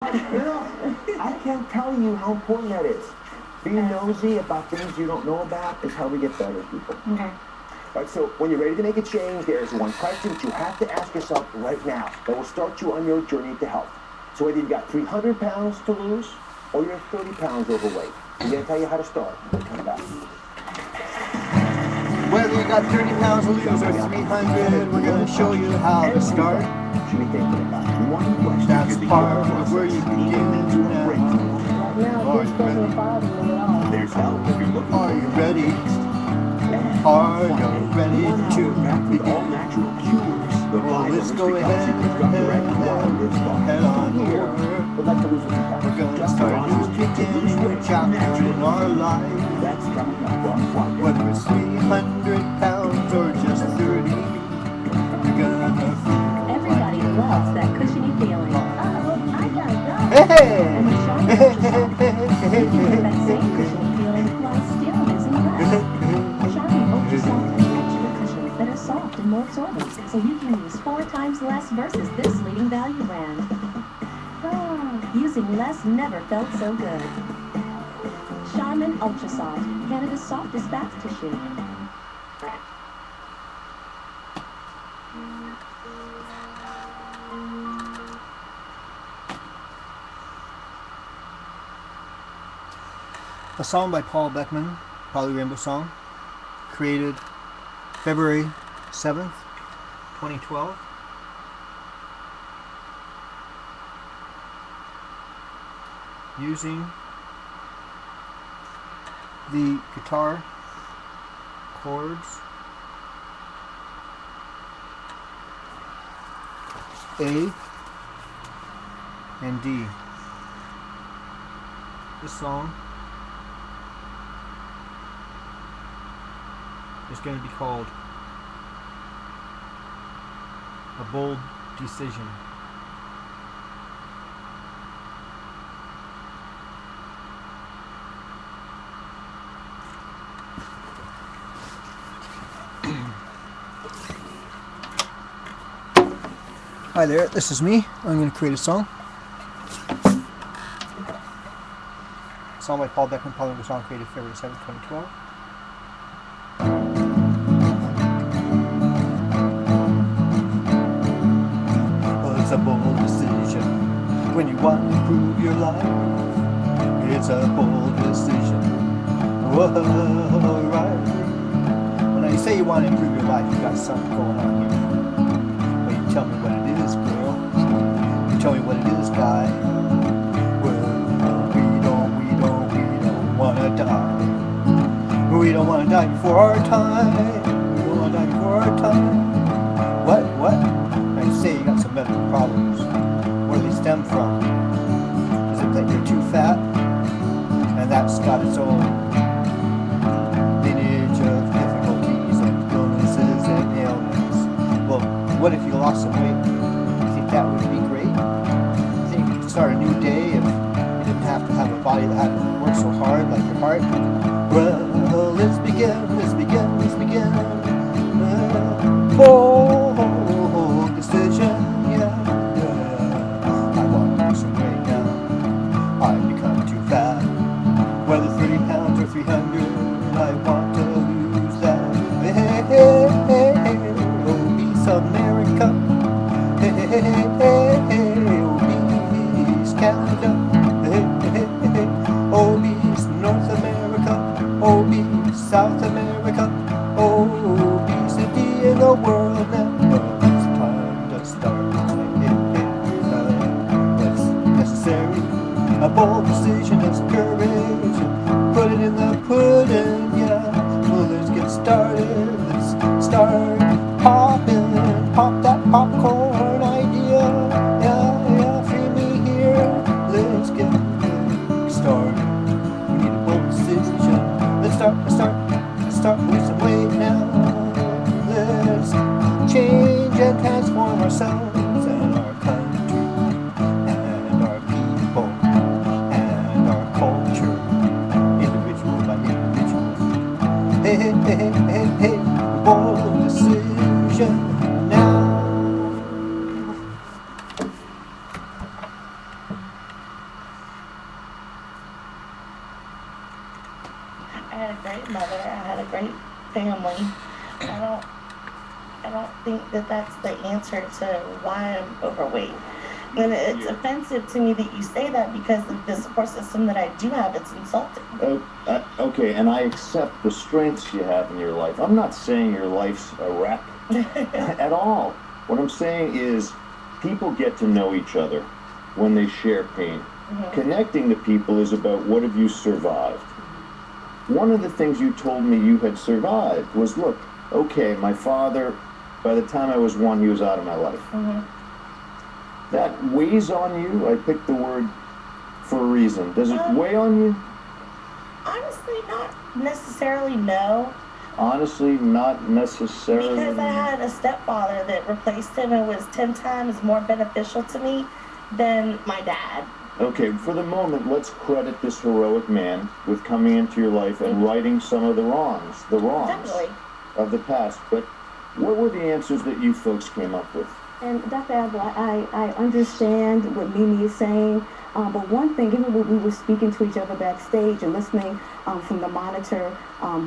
You know, I can't tell you how important that is. Being nosy about things you don't know about is how we get better people. Okay. All right, so when you're ready to make a change, there's one question that you have to ask yourself right now that will start you on your journey to health. So whether you've got 300 pounds to lose or you're 30 pounds overweight, I'm going to tell you how to start when we come back. Whether you got 30 pounds to lose or 300, we're going to show you how to start. Should be thinking about one question. That's part of where you begin now. Now, this doesn't bother me at all. There's help if you're looking. Are you ready? Are you ready to begin? Natural cures. Well, let's go ahead head on here. We'd like to lose some pounds. We're going to start a new beginning chapter in our life. That's coming up. Whether it's 300 pounds or just 30, you're gonna feel Everybody loves that cushiony feeling. Uh-oh, I gotta go. hey! And with Charmin Ultrasoft, you can get that same cushiony feeling while still using less. Charmin Ultrasoft manufacturer cushions that are soft and more absorbent, so you can use 4 times less versus this leading value brand. Using less never felt so good. Charmin Ultrasoft, Canada's softest bath tissue. A song by Paul Beckman, Polly Rainbow Song, created February 7th, 2012. Using the guitar chords A and D. This song is going to be called A Bold Decision. Hi there, this is me. I'm going to create a song. A song by Paul Beckman, Polly Rainbow Song, created February 7th, 2012. It's a bold decision when you want to improve your life. It's a bold decision. Whoa, right. When I say you want to improve your life, you got something going on here. But you tell me what it is, girl. You tell me what it is, guy. Well, we don't want to die. We don't want to die before our time. We don't want to die before our time. What? Now you say you got some medical problems. Where do they stem from? Is it that you're too fat? And that's got its own lineage of difficulties and illnesses and ailments. Well, what if you lost some weight? You think that would be great? You think you could start a new day if you didn't have to have a body that had to work so hard like your heart? Well, let's begin. Bold decision, yeah. I want to lose some weight now. I've become too fat. Whether 30 pounds or 300, I want to lose that. Hey, obese America. Hey, obese Canada. Hey, obese North America. Obese South America. Obesity in the world now. It's time to start. What's necessary? A bold decision is courage. Put it in the pudding, yeah. Well, let's get started. Let's start popping. Pop that popcorn idea. Yeah, free me here. Let's get started. We need a bold decision. Let's start losing weight now. Let's change and transform ourselves and our country and our people and our culture, individual by individual. Hey, bold decision now. I had a great mother. I had a great family. I don't think that that's the answer to why I'm overweight. And it's offensive to me that you say that because of the support system that I do have. It's insulting. Okay, and I accept the strengths you have in your life. I'm not saying your life's a wreck at all. What I'm saying is people get to know each other when they share pain. Mm-hmm. Connecting to people is about what have you survived. One of the things you told me you had survived was, look, okay, my father, by the time I was 1, he was out of my life. Mm-hmm. That weighs on you? I picked the word for a reason. Does it weigh on you? Honestly, not necessarily, no. Honestly, not necessarily? Because I had a stepfather that replaced him and was 10 times more beneficial to me than my dad. Okay, for the moment, let's credit this heroic man with coming into your life and righting some of the wrongs Definitely. of the past. But what were the answers that you folks came up with? And Dr. Abel, I understand what Mimi is saying, but one thing, even when we were speaking to each other backstage and listening from the monitor,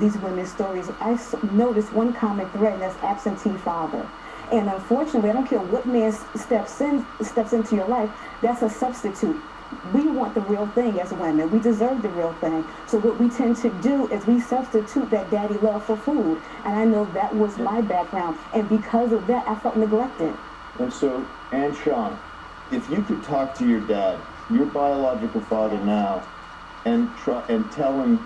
these women's stories, I noticed one common thread, and that's absentee father. And unfortunately, I don't care what man steps into your life, that's a substitute. We want the real thing as women. We deserve the real thing. So what we tend to do is we substitute that daddy love for food. And I know that was my background. And because of that, I felt neglected. And so, Ann Sean, if you could talk to your dad, your biological father now, and tell him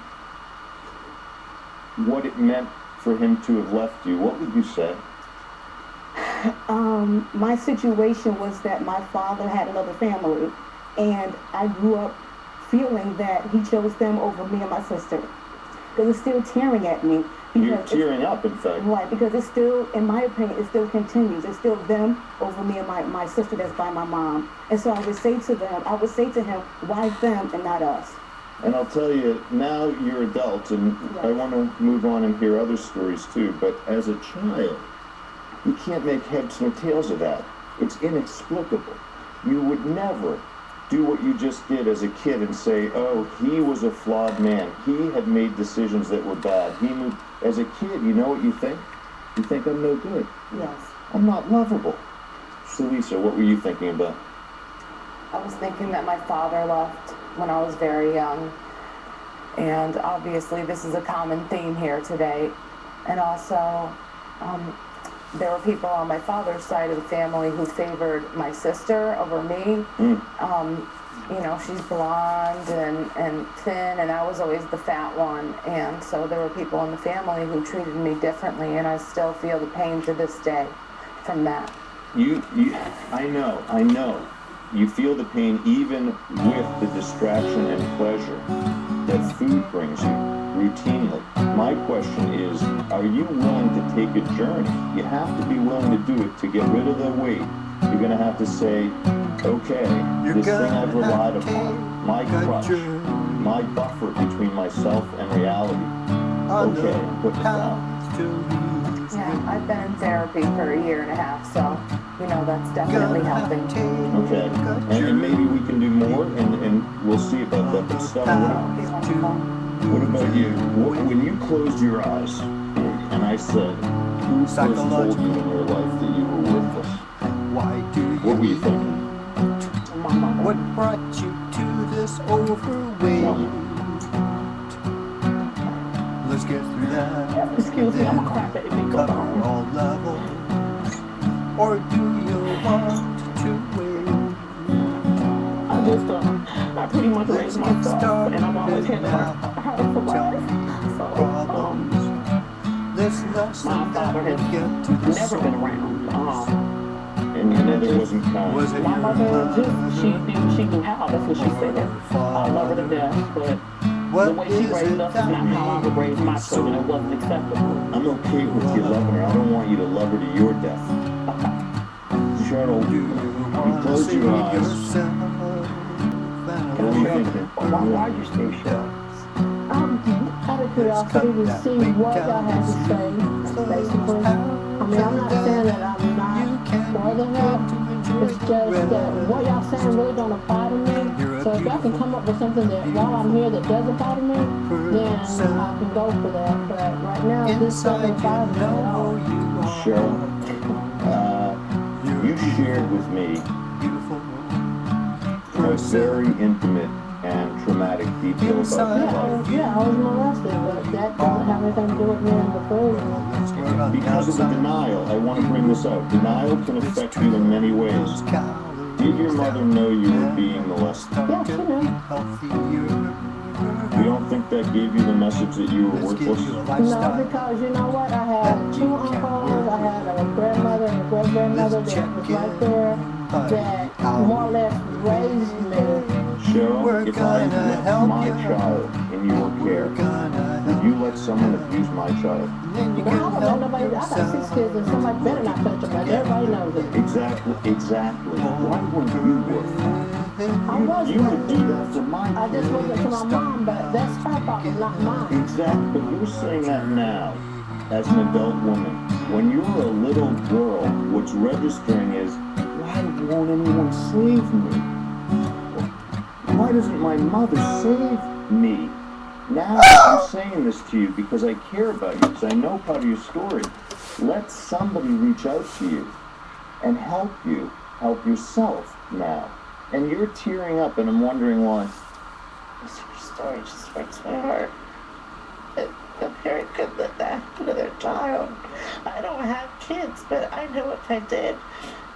what it meant for him to have left you, what would you say? My situation was that my father had another family, and I grew up feeling that he chose them over me and my sister. Because it's still tearing at me. You're tearing up, in fact. Right, because it's still, in my opinion, it still continues. It's still them over me and my sister that's by my mom. And so I would say to him, why them and not us? And I'll tell you, now you're adults, and I want to move on and hear other stories too, but as a child, you can't make heads nor tails of that. It's inexplicable. You would never do what you just did as a kid and say, oh, he was a flawed man. He had made decisions that were bad. He knew. As a kid, you know what you think? You think I'm no good. Yes. I'm not lovable. So Lisa, what were you thinking about? I was thinking that my father left when I was very young. And obviously this is a common theme here today. And also, there were people on my father's side of the family who favored my sister over me. You know, she's blonde and thin, and I was always the fat one. And so there were people in the family who treated me differently, and I still feel the pain to this day from that. I know. You feel the pain even with the distraction and pleasure that food brings you routinely. My question is, are you willing to take a journey? You have to be willing to do it to get rid of the weight. You're going to have to say, okay, this thing I've relied upon, my crutch, my buffer between myself and reality. Okay, put it down. Yeah, I've been in therapy for 1.5 years, so, you know, that's definitely helping. Okay, and maybe we can do more, and we'll see about that. But Stella, what about you? When you closed your eyes, and I said, who first told you in your life that you were worthless? What were you thinking? What brought you to this overweight? Let's get through that. Excuse me, I'm a crap baby. Cover all levels. Or do you want to wait? I pretty much raised myself, and I've always had a heart for life. My father has never been around. And your mother wasn't kind. My mother just, she did what she knew how, that's what she said. I love her to death, but the way she raised us is not how I would raise my children. It wasn't acceptable. I'm okay with you loving her. I don't want you to love her to your death. Cheryl, you close your eyes. What are you thinking? Why are you still sure? Out of curiosity to see what y'all have to say, basically. I mean, I'm not saying that I'm not for the help, It's just that what y'all saying really don't apply to me. So if y'all can come up with something that while I'm here that does apply to me, then I can go for that. But right now, this doesn't apply to me at all. Cheryl, you shared with me a very intimate and traumatic detail about your life. Yeah, I was molested, but that doesn't have anything to do with me in the food. Because of the denial, I want to bring this out. Denial can affect you in many ways. Did your mother know you were being molested? Yeah, she knew. You don't think that gave you the message that you were worthless? No, because you know what? I had 2 uncles, I had a grandmother and a great-grandmother that was right there that more or less raised me. Cheryl, if I left my child in your care, would you let someone abuse my child? No, I don't let nobody. I got 6 kids and somebody better not touch them, but everybody knows it. Exactly. Why wouldn't you work for I was you would do that for my I just wasn't to my mom, but that's her problem, not mine. Exactly, but you're saying that now, as an adult woman. When you're a little girl, what's registering is, why won't anyone save me? Why doesn't my mother save me? Now, I'm saying this to you because I care about you, because I know part of your story. Let somebody reach out to you and help you, help yourself now. And you're tearing up, and I'm wondering why. This story just breaks my heart. A parent could let that happen to their child. I don't have kids, but I know if I did,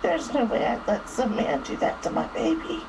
there's no way I'd let some man do that to my baby.